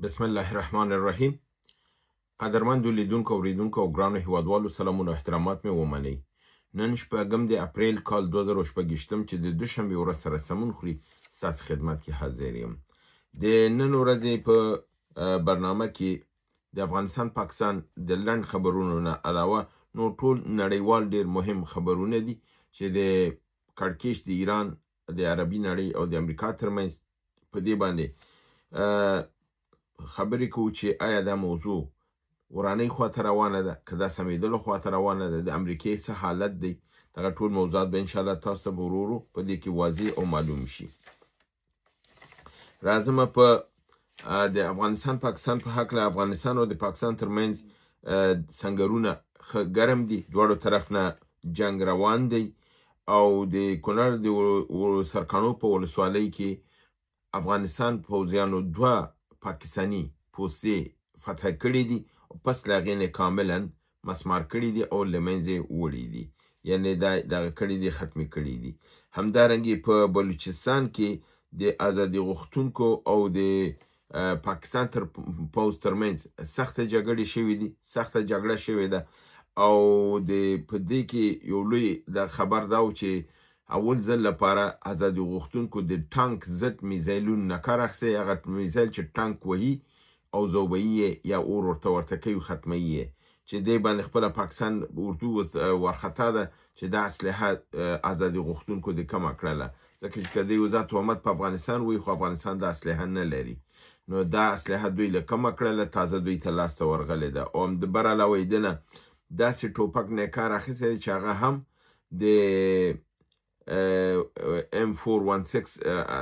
بسم الله الرحمن الرحیم. قدرمندو لیدونکو اوریدونکو او ګرانو هیوادوالو سلامونه او احترامات مې ومنئ. نن شپږم د اپریل کال 2016 چې د دوشنبې ورځ سره سمون خوري ستاسو خدمت کې حاضر یم. د نن ورځې په برنامه کې د افغانستان پاکستان د لنډ خبرونو نه علاوه نور ټول نړیوال ډیر مهم خبرونه دي چې د کړکېچ د ایران د عربي نړۍ او د امریکا ترمنځ په دې باندې خبرې کوو چې آیا دا موضوع ورانۍ خواته روانه ده که دا سمیدلو خواته روانه ده، د امریکې څه حالت دی. دغه ټول موضوعات به انشاءالله تاسو ته به ورو ورو په دې کې واضح او معلوم شي. راځم په د افغانستان پاکستان په هکله. افغانستان او د پاکستان ترمنځ سنګرونه ښه ګرم دي، دواړو طرف نه جنگ روان دی او د کونړ د سرکاڼو په ولسوالۍ کې افغانستان پوځیانو دوه پاکستاني پوستې فتح کړي دي او پس له هغې نه کاملا مسمار کړي دي او له منځه وړي دي، یعنې دا دغه کړي دي، ختمې کړي دي. همدارنګې په بلوچستان کې د ازادي غوښتونکو او د پاکستان پوځ ترمنځ سخته جګړې شوې دي، سخته جګړه شوې ده او په دې کې یو لوی د خبر دا و چې اول ځل لپاره ازادي غوښتونکو د ټانک ضد میزایلونو نه کار اخیستی. هغه میزایل چې ټانک وهي او ذوبهیي یې یا اور ورته کوي، ختموي یې، چې دې باندې خپله پاکستان اردو وارخطا ده چې دا اسلحه ازادي غوښتونکو دې کمه کړله، ځکه چې که دوی وزا تهمت په افغانستان وایي خو افغانستان دا اسلحه نه لري، نو دا اسلحه دوی له کمه کړله، تازه دوی ته لاسته ورغلې ده. او د بر علاوه یې دنه داسې ټوپک نه کار اخیستی دی چې هغه هم د M416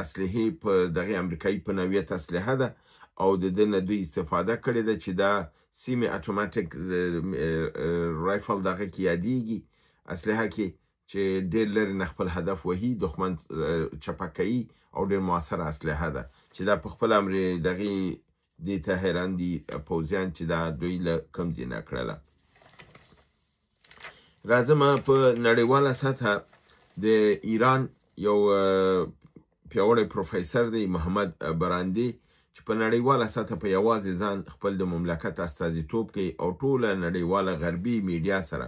اسلحې په دغه امریکایي په نوعیت اسلحه ده او د دې نه دوی استفاده کړې ده چې دا سیمي اتوماتیک رایفل دغه کې یادیږي، اسلحه کې چې ډېر لرې نه خپل هدف وهي، دښمن چپه کوي او ډېر مؤثره اسلحه ده چې دا په خپل امر دغه دې ته حیران دي پوځیان چې دا دوی له کم ځای نه کړله. راځم په نړیواله سطحه د ایران یو پیاوړی پروفیسر دی محمد براندي چې په نړیواله سطحه په یوازې ځان خپل د مملکت استازیتوب کوي او ټوله نړیواله غربي میډیا سره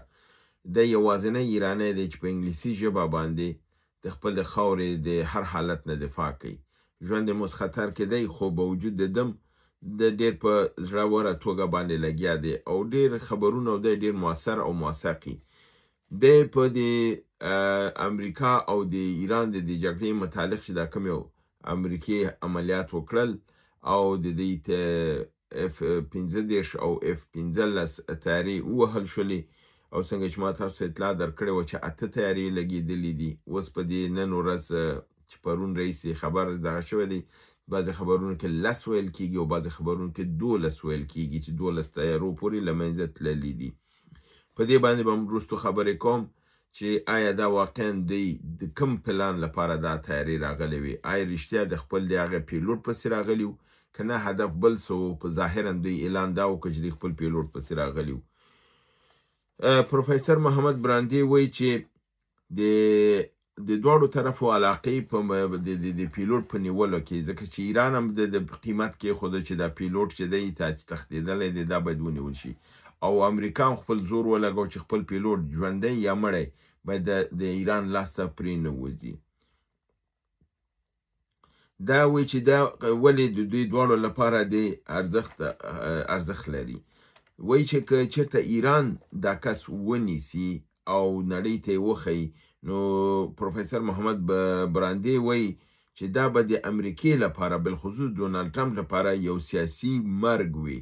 د یوازینی ایرانی دی چې په انګلیسي ژبه باندې د خپل د خاورې د هر حالت نه دفاع کوي. ژوند یې مز خطر کې دی خو به وجود د دم د ډېر په زړوره توګه باندې لګیا دی او ډېر خبرونه دی ډېر مؤثر او موثقي دی. په د امریکا او د ایران د جګړې متعلق چې دا کوم یو امریکې عملیات وکړل او د دې ته F-15 او F-15 طیارې ووهل شولې او څنګه چې ما تاسو ته اطلاع درکړې وه چې 8 طیارې لګېدلې دي. اوس په دې نن ورځ چې پرون رئیس خبر دغه شوی دی، بعضې خبرونو کې 10 ویل کېږي او بعضې خبرونو کې 12 ویل کېږي چې 12 طیارو پورې له منځه تللي دي. په دې باندې به وروستو خبرې کوم چې آیا دا واقعا د کوم پلان لپاره دا طیارې راغلې وي، آیا رښتیا د خپل د هغه پیلوټ پسې راغلي وو که نه هدف بل څه و. په ظاهرا دوی اعلان دا وکړه چې د خپل پیلوټ پسې راغلي وو. پروفیسر محمد براندي وایي چې د دواړو طرفو علاقې په د پیلوټ په نیولو کې، ځکه چې ایران هم د قیمت کې خوده چې دا پیلوټ چې دی تښتېدلی دی دا باید ونیول شي او امریکا هم خپل زور ولګو چې خپل پیلوټ ژوندی یا مړی باید د ایران لاسته پرې نه وځي. دا وایي چې دا ولې د دوی دواړو لپاره د ارزښت لري. وایي چې که چېرته ایران دا کس ونیسي او نړۍ ته یې وښیي، نو پروفیسر محمد براندي وایي چې دا به د امریکې لپاره بالخصوص ډونالډ ټرمپ لپاره یو سیاسي مرګ وي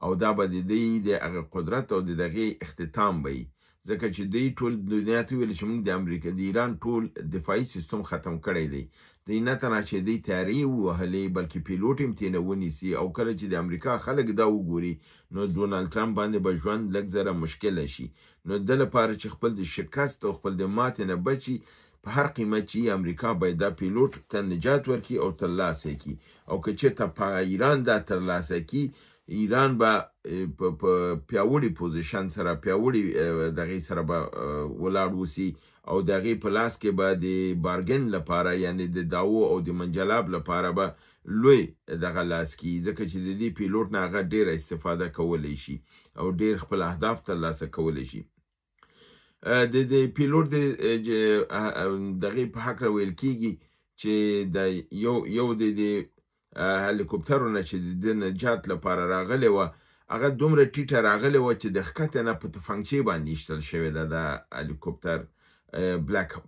او دا به د دوی د هغه قدرت او د دغې اختتام وي، ځکه چې دوی ټول دنیا ته ویل چې موږ د امریکا د ایران ټول دفاعي سیستم ختم کړی دی. دوی نه تنها چې دوی طیارې ووهلې بلکې پیلوټ هم ترې نه ونیسي او کله چې د امریکا خلک دا وګوري نو ډونالډ ټرمپ باندې به ژوند لږ زره مشکله شي. نو د لپاره چې خپل د شکست او خپل د ماتې نه بچي په هر قیمت چې امریکا باید دا پیلوټ ته نجات ورکړي او ترلاسه کړي او که چېرته په ایران دا ترلاسه کړي، ایران به په پیاوړي پوزیشن سره پیاوړي دغې سره به ولاړ اوسي او د هغې په لاس کې به د بارګین لپاره یعنې د داو او د منجلاب لپاره به لوی دغه لاس کې ځکه چې د دې پیلوټ نه هغه ډیره استفاده کولی شي او ډیر خپل اهداف ترلاسه کولی شي. د پیلوټ د دغې په هکله ویل کېږي چې د یو د هلیکوپټرو نه چې د نجات لپاره راغلی وه هغه دومره ټیټه راغلی وه چې د ښکته نه په تفنګچې باندې ایښتل شوې ده. د هلیکوپټر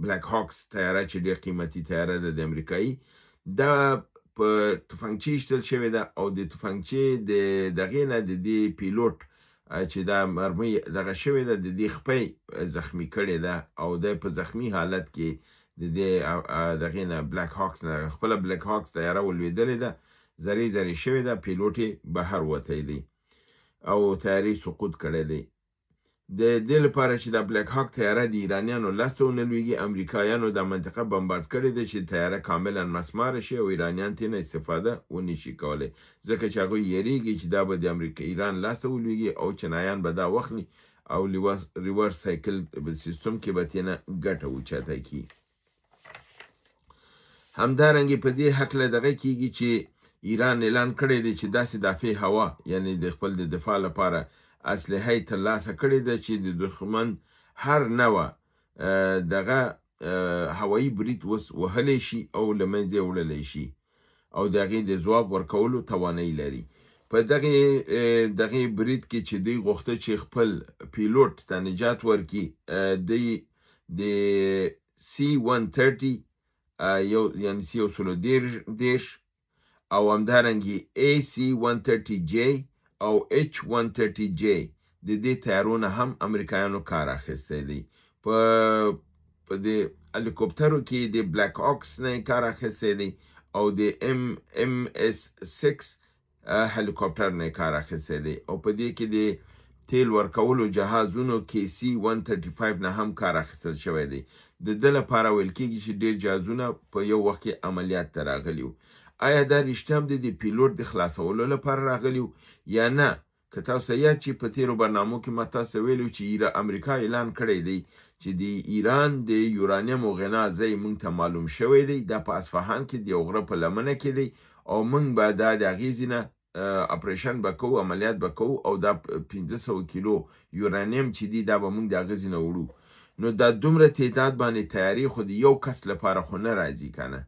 بلیک هاکس طیاره چې ډېر قیمتي طیاره ده د امریکایي، دا په تفنګچې ایښتل شوې ده او د تفنګچې د دغې نه د دې پیلوټ چې دا مرمۍ دغه شوې ده د دې خپۍ زخمي کړې ده او دی په زخمي حالت کې د دې دغې نه بلیک هاکس نه خپله بلیک هاکس طیاره ولوېدلې ده، ذرې ذرې شوې ده، پیلوټ یې بهر وتی دی او طیارې سقوط کړی دی. د دې لپاره چې دا بلیک هاک طیاره د ایرانیانو لاسته ونه لوېږي، امریکایانو دا منطقه بمبارد کړې ده چې طیاره کاملا مسماره شي او ایرانیان ترې نه استفاده ونه شي کولی، ځکه چې هغوی یېرېږي چې دا به د ایران لاسته ولوېږي او چینایان به دا واخلي او ریورس سایکل سیستم کې به ترې نه ګټه اوچته کړي. همدارنګې په دې هکله دغه کېږي چې ایران اعلان کړی دی چې داسې دافع هوا یعنې د خپل د دفاع لپاره اسلحه یې ترلاسه کړې ده چې د دښمن هر نوع دغه هوایي برید وهلی شي او له منځه یې وړلی شي او د هغې د ځواب ورکولو توانایي لري. په دغې برید کې چې دوی غوښته چې خپل پیلوټ ته نجات ورکړي، دوی د C-130 یعنې C-130 او همدارنګې AC-130J او H-130J د دې طیارو نه هم امریکایانو کار اخیستی دی. په دې هلیکوپټرو کې د بلیک هاکس نه کار اخیستی دی او د MS-6 هلیکوپټر نه کار اخیستی دی او په دې کې د تیل ورکولو جهازونو کې C-135 نه هم کار اخیستل شوی دی. د ده لپاره ویل کېږي چې ډېر جهازونه په یو وخت کې عملیات ته راغلي وو. آیا دا رښتیا هم د پیلوټ د خلاصولو لپاره راغلی یا نه؟ که تاسو یاد چې په تیرو برنامو کې ما تاسو ویلي چې امریکا اعلان کړی دی چې د ایران د یورانیمو غنا ځای موږ ته معلوم شوی دی، دا په اصفهان کې د یو غره په لمنه کې دی او موږ به دا د هغې ځینه اپریشن به کوو، عملیات به کوو او دا 500 کیلو یورانیم چې دی دا به موږ د هغې ځینه وړو. نو دا دومره تعداد باندې تیاري خو د یو کس لپاره خو نه راځي که نه،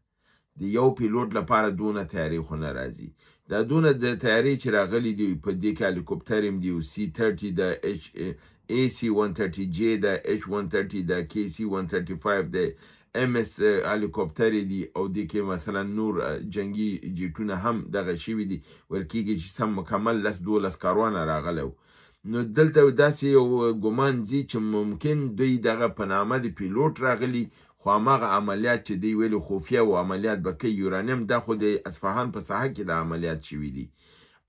د یو پیلوټ لپاره دونه تیاري خو نه راځي. دا دونه د تیاري چې راغلي دي په دې کې هلیکوپټر هم دي، C-30 د AC-130J د H-130 د KC-135 د MS هلیکوپټر دي او دې کې مثلا نور جنگي جیټونه هم دغه شوي دي، ویل کېږي چې سم مکمل 10-12 کاروانه راغلی و. نو دلته داسې یو ګمان ځي چې ممکن دوی دغه په نامه د پیلوټ راغلي خو هماغه عملیات چې دوی ویلي خفیه و عملیات به کوي یورانیم، دا خو د اصفهان په ساحه کې د عملیات شوي دي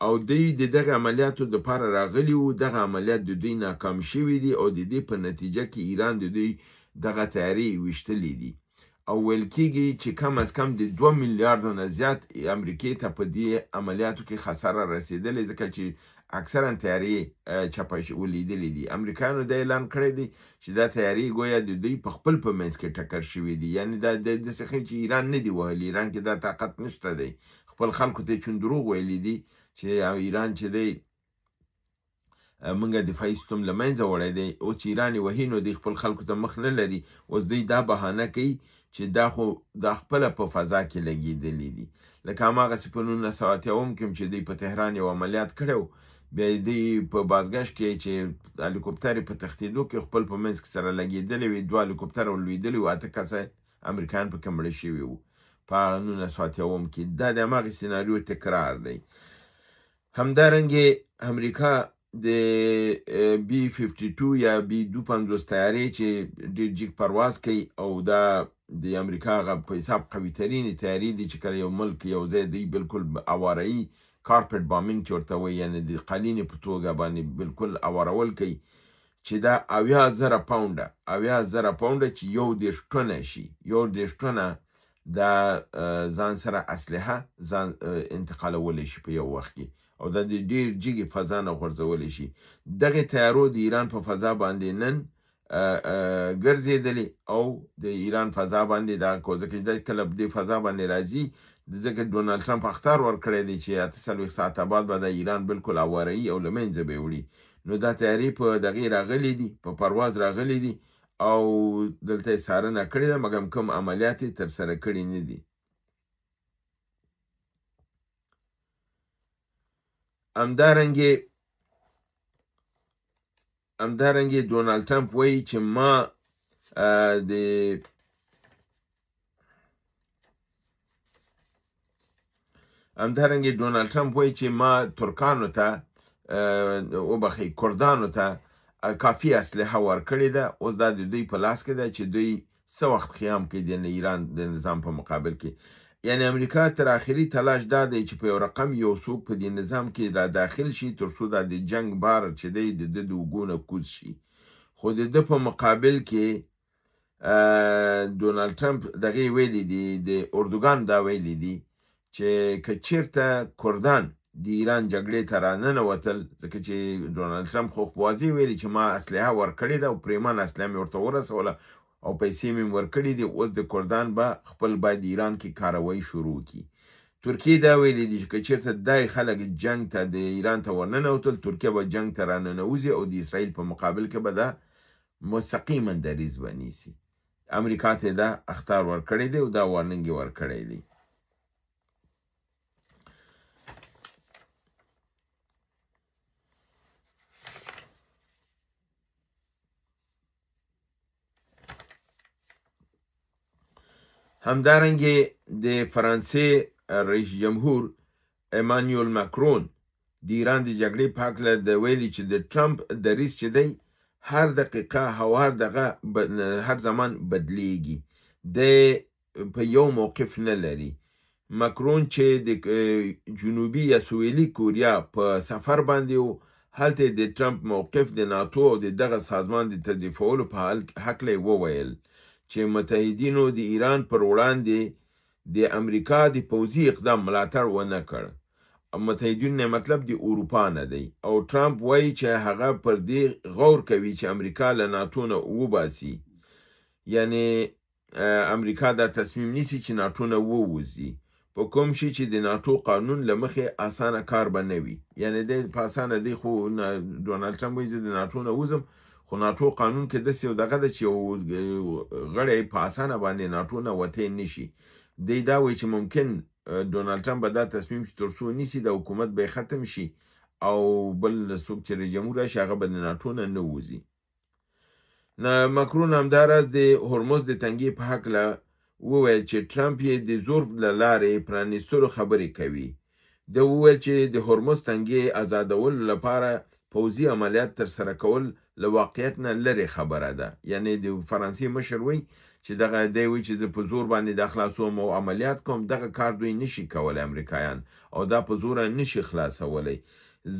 او دوی د دغه عملیاتو دپاره راغلي وو. دغه عملیات د دوی ناکام شوي دي او د دې په نتیجه کې ایران د دوی دغه تیاري ویشتلي دي او ویل کېږي چې کم از کم د 2 میلیارډو نه زیات امریکې ته په دې عملیاتو کې خساره رسېدلې، ځکه چې اکثرا تیارې چپه ولیدلې دي. امریکایانو دا اعلان کړی دی چې دا تیارې ګویا د دوی په خپل په منځ کې ټکر شوي دي، یعنې دا داسې ښیي چې ایران نه دي وهلي، ایران کې دا طاقت نشته دی. خپل خلکو ته یې چون دروغ ویلي دي چې ایران چې دی موږ دفاعي سیستم له منځه وړی دی، اوس چې ایران یې وهي نو دوی خپل خلکو ته مخ نه لري. اوس دوی دا بهانه کوي چې دا خو دا خپله په فضا کې لګېدلي دي، لکه هماغسې په 1980 کې چې دوی په تهران یو عملیات کړی و، بیا دوی په بازګشت کې چې هلیکوپټر یې په تښتېدو کې خپل په منځ کې سره لګېدلی وي، 2 هلیکوپټره ولوېدلي وو، 8 کسه امریکایان پکې مړه شوي وو په 1980 کې. دا د هماغې سیناریو تکرار دی. همدارنګې امریکا د B-52 یا B-250 طیارې چې ډېر جګ پرواز کوي او دا د امریکا هغه په حساب قوي ترینې طیارې دي چې کله یو ملک یو ځای دی بالکل اوارایي کارپټ بامینګ چې ورته وایي، یعنې د قالینې په توګه باندې بالکل اوارول کوي، چې دا 80,000 پاونډه چې 1.5 ټنه شي، 1.5 ټنه دا ځان سره اسلحه ځان انتقالولی شي په یو وخت کې او دا د ډېر جګې فضا نه غورځولی شي. دغې تیارو د ایران په فضا باندې نن ګرځېدلې او د ایران فضا باندې دا ځکه چې کله دې فضا باندې راځي ځکه ډونالډ ټرمپ اخطار ورکړی دی چې 48 ساعته بعد به د ایران بالکل اوارهیي او له منځه به یې وړي. نو دا تیارې په دغې راغلي دي، په پرواز راغلي دي او دلته یې څارنه کړې ده، مګر کوم عملیات یې ترسره کړي نه دي. همدارنګې ډونالډ ټرمپ وایي چې ما د همدارنګې ډونالډ ټرمپ وایي چې ما ترکانو ته وبخښئ کردانو ته کافي اسلحه ورکړې ده. اوس دا د دوی په لاس کې ده چې دوی څه وخت قیام کوي د ایران د نظام په مقابل کې. یعنی امریکا تر آخري تلاش دا دی چې په یو رقم یو څوک په دې نظام کې را داخل شي تر څو دا د جنگ بار چې دی د ده د اوږو نه کوز شي. خو د ده په مقابل کې ډونالډ ټرمپ دغې ویلي دي، د اردوګان دا ویلي دي چې که چېرته کردان د ایران جګړې ته راننوتل، ځکه چې ډونالډ ټرمپ خو واضح ویلي چې ما اسلحه ورکړې ده او پرېمانه اسلحه مې ورته ورسوله او پیسې مې ورکړي دي، اوس د کردان به خپل باید ایران کې کاروایی شروع کړي. ترکیه دا ویلي دي چې که چېرته دای خلک جنگ ته د ایران ته ورننوتل، ترکیه به جنگ ته راننوځي او د اسرائیل په مقابل کې به دا مستقیما دریځ به نیسي. امریکا ته دا اخطار ورکړی دی او دا وارننګ یې ورکړی دی. همدارنګې د فرانسې رئیس جمهور ایمانوئل ماکرون د ایران د جګړې په هکله د ویلي چې د ټرمپ دریځ چې دی هر دقیقه او هر زمان بدلیږي، د په یو موقف نه لري. ماکرون چې د جنوبي یا سویلي کوریا په سفر باندې و، هلته د ټرمپ موقف د ناتو او د دغه سازمان د تضعیفولو په هکله وویل چې متحدینو د ایران پر وړاندې د امریکا د پوځي اقدام ملاتړ ونه کړ. متحدین نه مطلب د اروپا نه دی، او ټرمپ وایي چې هغه پر دې غور کوي چې امریکا له ناتو نه وباسي. یعنی امریکا دا تصمیم نیسي چې ناتو نه ووځي په کوم شي چې د ناتو قانون له مخې اسانه کار به نه وي. یعنی دی په اسانه دی، خو ډونالډ ټرمپ وایي زه د ناتو نه وځم، خو ناتو قانون کې داسې یو دغه ده چې یو غړی په اسانه باندې ناتو نه وتی نشي. دی دا وایي چې ممکن ډونالډ ټرمپ به دا تصمیم چې تر څو نیسي د حکومت به ختم شي او بل څوک چې رئیس جمهور راشي هغه به د ناتو نه وځي. ماکرون همداراز د هرمز د تنګي په هکله وویل چې ټرمپ یې د زور له لارې پرانیستلو خبرې کوي. ده وویل چې د هرمز تنګي آزادولو لپاره پوځي عملیات ترسره کول له واقعیت نه لرې خبره ده. یعنی د فرانسې مشر وایي چې دغه دی وایي چې زه په زور باندې د خلاصوم او عملیات کوم، دغه کار دوی نشي کولی امریکایان، او دا په زوره نشي خلاصولی،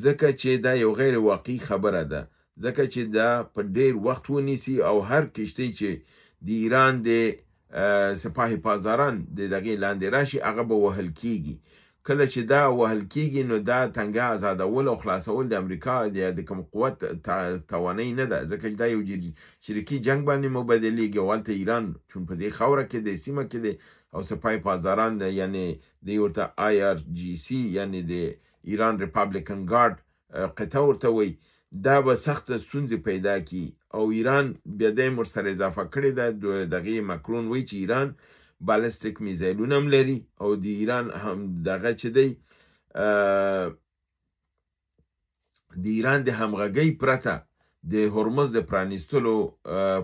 ځکه چې دا یو غیر واقعي خبره ده، ځکه چې دا په ډیر وخت ونیسي او هر کشتۍ چې د ایران د سپاه پاسداران د دغې لاندې راشي هغه به وهل کیږي. کله چې دا وهل کیږي نو دا تنګه آزادول او خلاصول د امریکا د کوم قوت توانایي نه ده، ځکه چې دا یو شریکي جنگ باندې مبادلېږي او هلته ایران چون په دې خاوره کې د سیمه کې دی او سپاه پاسداران ده، یعنی دی ورته IRGC یعنی د ایران ریپابلیکن ګارد قطعه ورته وایي، دا به سخته ستونزې پیدا کړي او ایران بیا دیم ورسره اضافه کړې ده. دغې ماکرون وایي چې ایران بالستیک میزایلونه هم لري او د ایران هم دغه چې دی د ایران د همغږۍ پرته د هرمز د پرانیستلو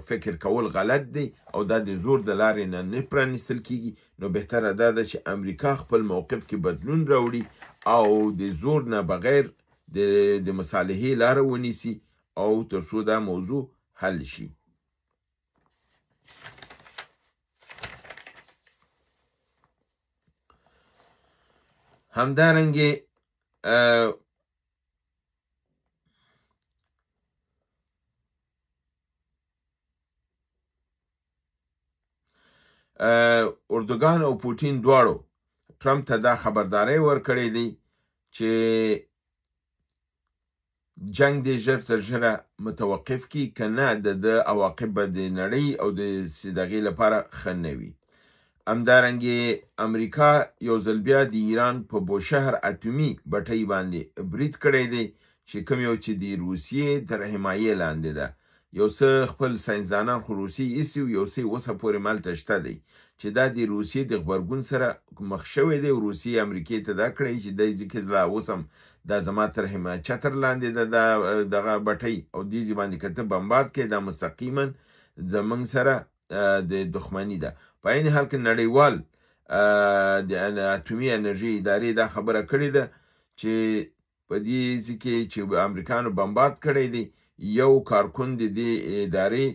فکر کول غلط دی او دا د زور د لارې نه پرانیستل کیږي. نو بهتره دا ده چې امریکا خپل موقف کې بدلون راوړي او د زور نه بغیر د مصالحې لاره ونیسي او تر څو دا موضوع حل شي. همدارنګې اردوګان او پوټین دواړو ټرمپ ته دا خبرداری ورکړی دی چې جنگ دې ژر تر ژره متوقف کړي، که نه د عواقب به د نړۍ او د دغې لپاره ښه نه وي. همدارنګه امریکا یو ځل بیا د ایران په بوشهر اتومي بټۍ باندې برید کړی دی چې کوم یو چې د روسیې تر حمایې لاندې ده. یو څه خپل ساینسدانان خو روسیې ایسي یو څه اوسه پورې ملته شته دی چې دا د روسیې د غبرګون سره مخ شوی دی. روسیې امریکې ته دا کړی چې دی ځکه لا اوس هم دا زما تر حمایت چتر لاندې ده دغه بټۍ او دې باندې که ته بمبارد کړې دا مستقیما زمونږ سره د دښمني ده. په عین حال کې نړیوال د اټومي انرژي ادارې دا خبره کړې ده چې په دې کې چې امریکانو بمبارد کړی دی یو کارکون د دې ادارې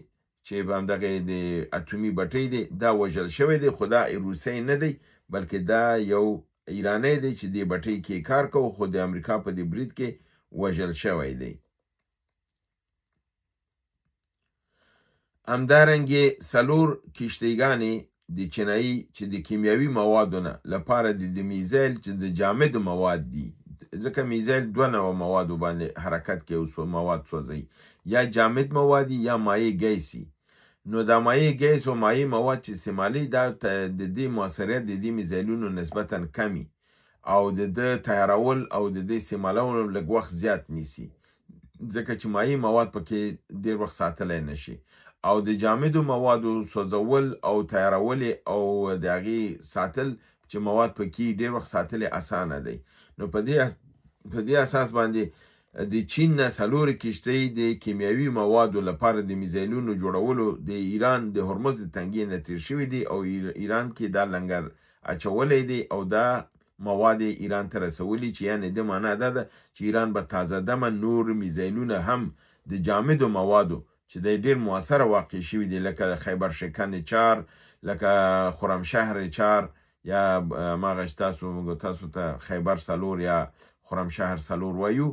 چې همدغه د اټومي بټۍ دی دا وژل شوی دی، خو دا روسي نه دی بلکې دا یو ایرانی دی چې دې بټۍ کې کار کوي خو د امریکا په دې برید کې وژل شوی دی. همدارنګه 4 کشتیګانې د چینایي چې د کیمیاوي موادو نه لپاره د میزایل چې د جامد مواد دي، ځکه میزایل 2 نوع موادو باندې حرکت کوي او مواد سوځي، یا جامد مواد یا مایع ګیسي. نو دا مایع ګیس او مایع مواد چې استعمالي دا د دې موثریت د دې میزایلونو نسبتا کمی او د تیارول او د دې استعمالولو لږ وخت زیات نیسي، ځکه چې مایع مواد پکې ډېر وخت ساتلی نشي او د جامدو موادو سوځول او تیارول او د هغې ساتل چې مواد پکې ډېر وخت ساتل اسانه دی. نو په دې اساس باندې د چین نه 4 کشتۍ د کیمیاوي موادو لپاره د میزایلونو جوړولو د ایران د هرمز د تنګې نه تیر شوي دي او ایران کې دا لنګر اچولی دی او دا مواد ایران ته رسولي، چې یعنې د معنا دا ده چې ایران به تازه دمه نور میزایلونه هم د جامدو موادو چې د ډېر موثره واقع شوي دي لکه خیبر شکن 4 لکه خرمشهر 4 یا ماغه تاسو ته خیبر 4 یا خرمشهر 4 وایو،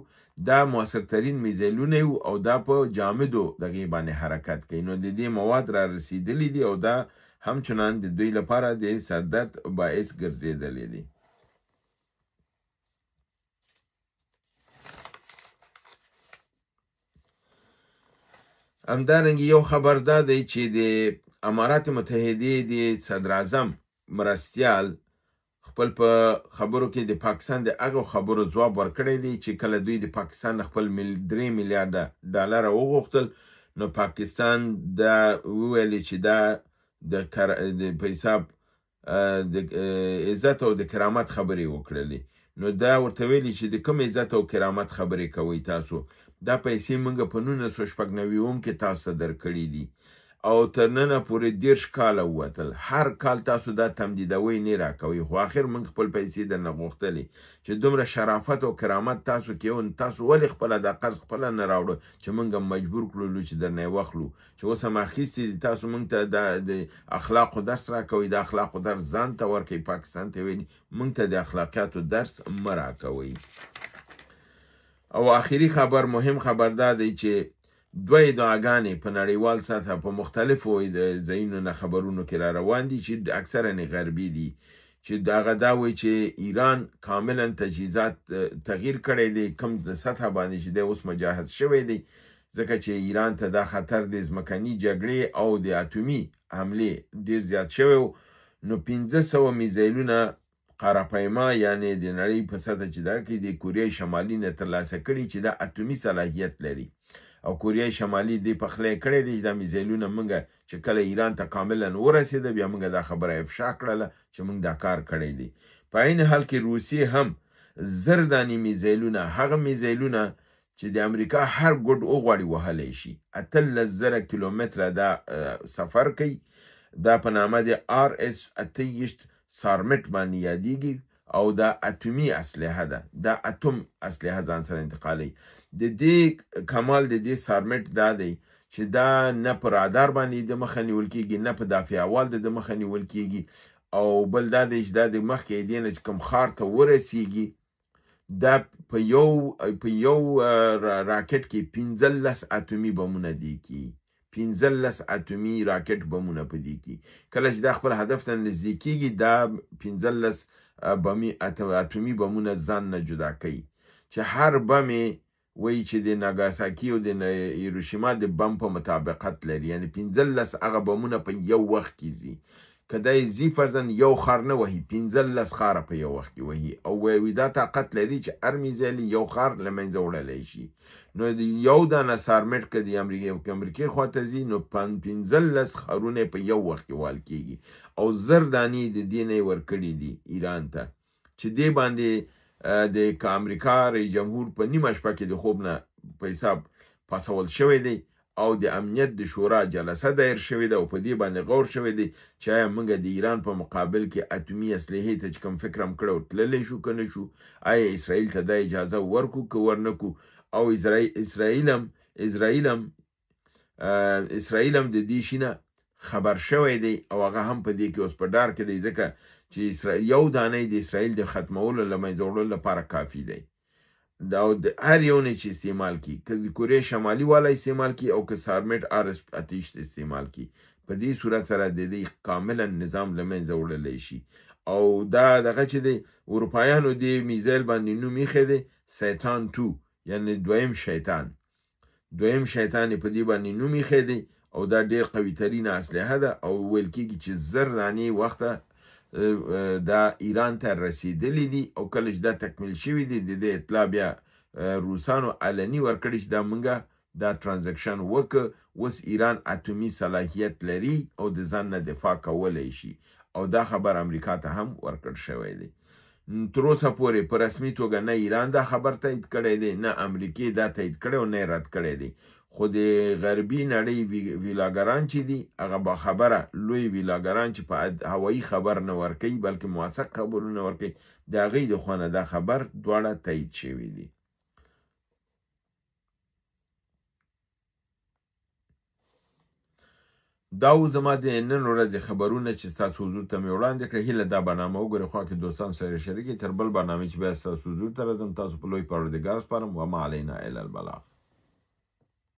دا موثرترین میزایلونه او دا په جامدو دغې باندې حرکت کوي. نو د دې مواد را رسیدلی دي او دا همچنان د دوی لپاره د سردرد باعث ګرځېدلی دی. همدارنګه یو خبر دا دی چې د امارات متحده د صدر اعظم مرستیال خپل په خبرو کې د پاکستان د هغو خبرو ځواب ورکړی دی چې کله دوی د پاکستان خپل 3 میلیارډه ډالر وغوښتل نو پاکستان دا وویل چې دا د په حساب د عزت او د کرامت خبرې وکړلې. نو دا ورته ویلي چې د کوم عزت او کرامت خبرې کوي تاسو، دا پیسې موږ په 1996 کې تاسو ته درکړي دي او تر ننه پورې 10 کاله ووتل، هر کال تاسو دا تمدیدوي نه راکوي، خو اخر موږ خپل پیسې درنه غوښتلې چې دومره شرافت او کرامت تاسو کې او تاسو ولې خپله دا قرض خپله نه راوړو چې موږ مجبور کړلو چې درنه یې واخلو، چې اوس هم اخیستې دي تاسو موږ ته د اخلاقو درس راکوئ، د اخلاقو درس ځان ته ورکوئ، پاکستان ته ویلي موږ ته د اخلاقیاتو درس مه راکوئ. او آخري خبر مهم خبر دا دی چې 2 ادعاګانې په نړیوال سطح په مختلفو ځایونو نه خبرونو کې را روان دي چې اکثرا غربي دي، چې دغه دا وایي چې ایران کاملا تجهیزات تغییر کړی دی کوم د سطح باندې چې دی اوس مجهز شوی دی، ځکه چې ایران ته دا خطر د ځمکني جګړې او د اټومي حملې ډېر زیات شوی. نو 1500 میزایلونه قاراپیما یعنی د نړۍ په سطح چې دا کې د کوریای شمالي نه ترلاسه کړي چې دا اټومي صلاحیت لري او کوریای شمالي دې پخلی کړی دی چې دا میزایلونه موږ چې کله ایران ته کاملا ورسېده بیا موږ دا خبره افشا کړله چې موږ دا کار کړی دی. په عین حال کې روسیې هم 1000 دانې میزایلونه، هغه میزایلونه چې د امریکا هر ګوټ وغواړي وهلی شي، 18,000 کیلومتره دا سفر کوي، دا په نامه د RS-28 سارمټ باندې یادیږي او دا اټومي اسلحه ده، دا اټوم اسلحه ځان سره انتقالوي. د دې کمال د دې سارمټ دا دی چې دا نه په رادار باندې د مخه نیول کیږي نه په دافع اول د مخه نیول کیږي او بل دا دی چې دا د مخکې دی نه چې کوم ښار ته ورسیږي دا په یو راکټ کې 15 اټومي بمونه دي کی 15 اټومي راکټ بمونه پدې کی، کله چې دا خپل هدف ته نزدیکیږي دا 15 اټومي بمونه ځان نه جدا کوي، چې هر بم وایي چې د ناګاساکي او د هیروشیما د بم په مطابقت لري، یعنی 15 هغه بمونه په یو وخت کې ځي. که دی ځي فرضاً یو خر نه وهي 15 خاره په یو وخت کې وهي او وایي دا طاقت لري چې هر میزایل یو خر له منځه وړلی شي. نو یو دانه سارمټ که د امریکې خواته ځي نو 15 خرونه په یو وخت کې وال کېږي او 10 دانې د دې نه یې ورکړي دي ایران ته چې دې باندې د امریکا رئیس جمهور په نیمه شپه کې د خوب نه په حساب پاسول شوی دی او د امنیت د شورا جلسه دایر شوې ده او په دې باندې غور شوی دی چې آیا موږ د ایران په مقابل کې اتومي اسلحې ته چې کوم فکر هم کړی و تللی شو که نه شو، آیا اسرائیل ته دا اجازه ورکو که ورنکو، او اسرائیل هم د دې شي نه خبر شوی دی او هغه هم په دې کې اوس په ډار کې دی ځکه چې یو دانه د اسرائیل د ختمولو له منځه وړلو لپاره کافي دی. دا هر یو نه چې استعمال کی که د کوریا شمالي والا استعمال کی او که سارمټ آتش استعمال کی، په دې صورت سره د دې کاملا نظام له منځه وړلی شي. او دا دغه چې دی اروپایانو دې میزایل باندې نوم ایښی دی سیتان 2 یعنی دویم شیطان یې په دې باندې نوم ایښی دی او دا ډېر قوي ترینه اسلحه ده او ویل کېږي چې 10 دانې وخته دا ایران ته رسیدلی دي او کله چې دا تکمیل شوي دي د دې اطلاع بیا روسانو علني ورکړي چې دا موږ دا ترانزکشن وکړ، اوس ایران اتومي صلاحیت لري او د ځان نه دفاع کولی شي او دا خبر امریکا ته هم ورکړ شوی دی. تر اوسه پورې په رسمي توګه نه ایران دا خبر تایید کړی دی نه امریکې دا تایید کړی او نه یې رد کړی دی، خو د غربي نړۍ ویلاګران چې دي هغه باخبره لوی ویلاګران چې په هوایي خبر نه ورکوي بلکې موثق خبرونه ورکوي د هغوی د خوا نه دا خبر دواړه تایید شوي دي. دا و زما د نن ورځې خبرونه چې ستاسو حضور ته مې وړاندې کړه. هیله دا برنامه وګورئ، خوا کې دوستانو سره شریکې. تر بل برنامې چې بیا ستاسو حضور ته راځم تاسو په لوی پروردګار سپارم. وما علینا الا البلاغ.